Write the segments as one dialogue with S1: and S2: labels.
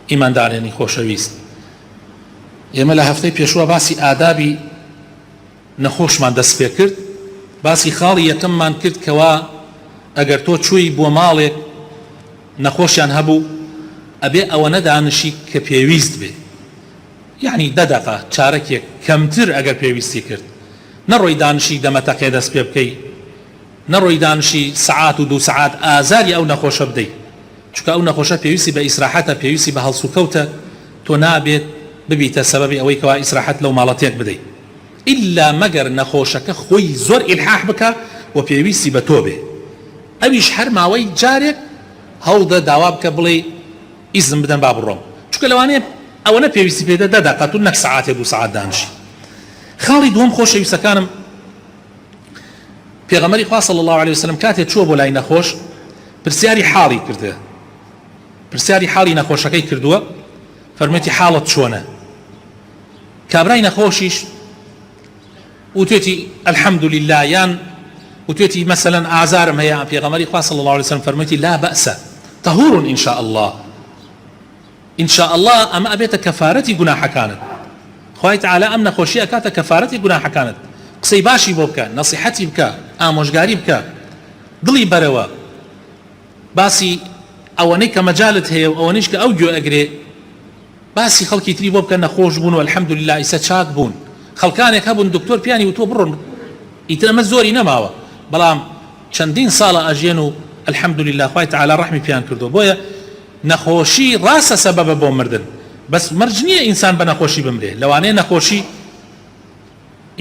S1: ئیماندارێنی خۆشەویست، ئێمە لە هەفتەی پێشوە باسی ئادابی نەخۆشمان دەست پێ کرد، باسی خاڵی یەکەممان کرد کەوا ئەگەر تۆ چووی بۆ ماڵێک نەخۆشیان هەبوو ئەبێ ئەوە نەدانشی کە پێویست بێ، یعنی دەدەقە چارەکێک کەمتر ئەگەر پێویستی کرد، نەڕۆی دانشی دەمەتەقێ دەست پێ بکەی، نەڕۆی دانشی سعات و 2 سعات ئازاری ئەو نەخۆشە بدەیت، چونکە ئەو نەخۆشە پێویستی بە ئیسراحەتە، پێویستی بە هەڵسوکەوتە، تۆ نابێت ببیتە سەبەبی ئەوەی کەوا ئیسراحەت لەو ماڵەتێک بدەیت، ئیلا مەگەر نەخۆشەکە خۆی زۆر ئیلحاح بکە و پێویستی بە تۆ بێ، ئەویش هەر ماوەی جارێک هەوڵدە داوا بکە بڵێ ئیزم بدەن با بڕۆم، چونکە لەوانەیە ئەوە نە پێویستی پێدە دەدەقەت و نەک سعاتێک 2 سعات دانشی. خاڵی دووەم خۆشەویستەکانم، پێغەمبەری خوا صلی الله علیه وسلم کاتێک چووە بۆ لای نەخۆش پرسیاری حاڵی کردە، پرسیاری حاڵی نەخۆشەکەی کردووە، فەرمێتی حاڵت چۆنە؟ کابرای نەخۆشیش وتێتی الحەمدولله یان وتێتی مەسەلەن ئازارم هەیە، پێغەمبەری خوا صلی الله علیه وسلم فەرمێتی لا بەئسە طهور إن شاء الله، إن شاء الله ئەمە ئەبێتە کەفارەتی گوناحەکانت، خوای تعالی ئەم نەخۆشیە کاتە کەفارەتی گوناحەکانت، قسەی باشی بۆ بکە، نەسیحەتی بکە، ئامۆژگاری بکە، دڵی بەرەوە، باسی ئەوەنەی کە مەجالت هەیە و ئەوەنەیش کە ئەو گوێ ئەگرێ باسی خەڵکی تری بۆ بکە نەخۆش بوون و الحەمدولله ئیسە چاک بوون، خەڵکانێک هەبوون دکتۆر پیانی و تۆ بڕۆن ئیتر ئەمە زۆری نەماوە، بەڵام چەندین ساڵە ئەژێن و الحەمدولله خوای تعالی ڕەحمی پیان کردو، بۆیە نەخۆشی ڕاستە سەبەبە بۆ مردن، بەس مەرج نییە ئینسان بە نەخۆشی بمرێ، لەوانەیە نەخۆشی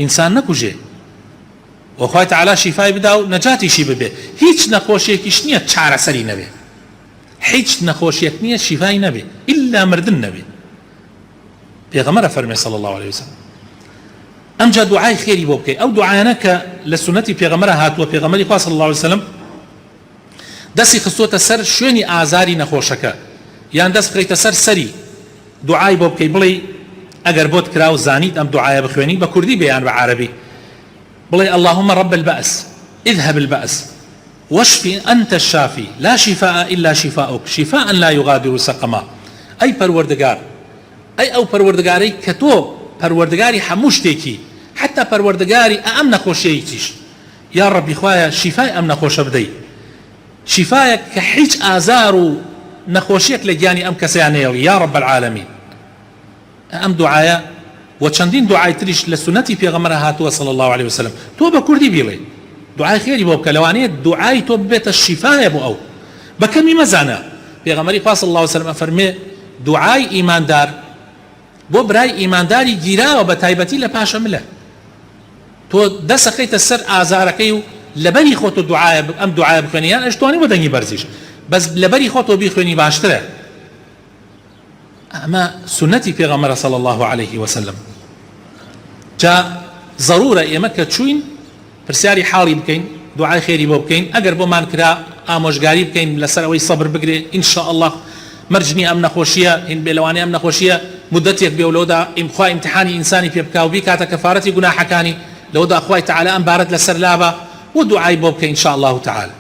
S1: ئینسان نەکوژێ وخوای تعالی شیفای بدا و نەجاتیشی ببێ، هیچ نەخۆشیەکیش نییە چارەسەری نەبێ، هیچ نەخۆشیەک نییە شیفای نەبێ ئیلا مردن نەبێ. پێغەمبەر فەرمێ صلی الله علیه وسلم ئەمجا دوعای خێری بۆ بکەی، ئەو دوعایانە کە لە سونەتی پێغەمبەر هاتووە، پێغەمبەری خوا صلی الله علیه وسلم دەستی خستۆتە سەر شوێنی ئازاری نەخۆشەکە، یان دەست بخەیتە سەر سەری دوعای بۆ بکەی، بڵێ ئەگەر بۆت کرا و زانیت ئەم دوعایە بخوێنی بە کوردی بەیان بە عەرەبی، بڵێ اللهم رب البأس اذهب البأس واشفي أنت الشافي لا شفاء إلا شفاءك شفاء لا يغادر سقما. أي پروردگار، أي أو پروردگاری کە تۆ پروردگاری هەموو شتێکی، حتى پروردگاری ئەم نەخۆشیەیەکیش، یا ربی خوایە شیفای ئەم نەخۆشە بدەیت، شیفایەک کە هیچ ئازار و نەخۆشیەک لە گیانی ئەم کەسەیان نەیەوێ، یا رب العالمین. ئەم دوعایە و چەندین دوعای تریش لە سونەتی پێغەمبەر هاتووە صلی الله علیه وسلم، تۆ بە کوردی بیڵێ دوعای خێری بۆ بکە، لەوانەیە دوعای تۆ ببێتە شیفایە بۆ ئەو، بەکەمی مەزانە. پێغەمبەری خوا صلی الله علیه وسلم فەرمێ دوعای ئیماندار بۆ برای ئیمانداری گیراوە بە تایبەتی لە پاشە ملە، تۆ دەسەخەیتە سەر ئازارەکەی و لەبەری خۆتۆ ئەم دوعایە بخوێنی، یان ئەشتوانی بۆ دەنگی بەرزیش، بەس لەبەری خۆتۆ بیخوێنی باشترە. ئەمە سنەتی پێغەمبەر صلی الله علیه وسلم. جا ضرورە ئێمە کە چوین پرسیاری حاڵی بکەین، دوعای خێری بۆ بکەین، ئەگەر بۆمان کرا ئامۆژگاری بکەین لەسەر ئەوەی سەبر بگرێ، ئین شاء الله مەرجنی ئەم نەخۆشیە، هین بێلەوانەیە ئەم نەخۆشیە مدەتێک بێ و لەوەدا خوا ئیمتحانی ئینسانی پێ بکا و بیکاتە کەفارەتی گوناحەکانی، لەوەدا خوای تعالی ئەم بارەت لەسەر لابە و دوعای بۆ بکەین ان شاء الله تعالی.